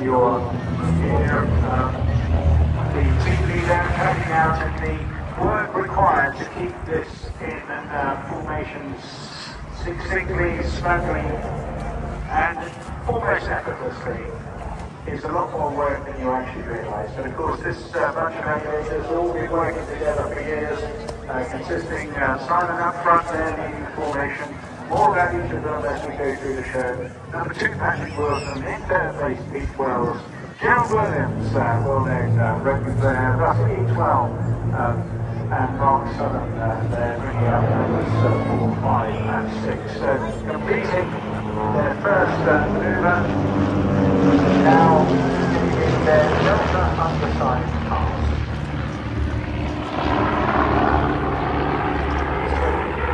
you're here, the team leader carrying out the work required to keep this in formation succinctly, smoothly, and almost effortlessly. Is a lot more work than you actually realise. But of course, this bunch of aviators have all been working together for years, consisting Simon up front there, leading the formation. More about each of them as we go through the show. Number 2, Patrick Wilson, interface Pete Wells, Gerald Williams, well-known rugby player, Russell E12, and Mark Southern there bringing up numbers 4, 5, and 6. So completing their first manoeuvre. Now in their Delta underside pass.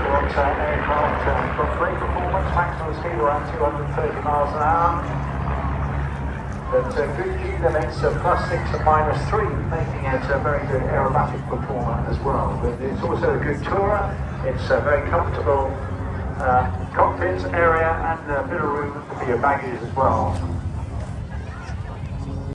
What aircraft got great performance, maximum speed around 230 miles an hour. But good G limits of +6 and -3, making it a very good aerobatic performer as well. But it's also a good tourer. It's a very comfortable cockpit area and a bit of room for your baggage as well.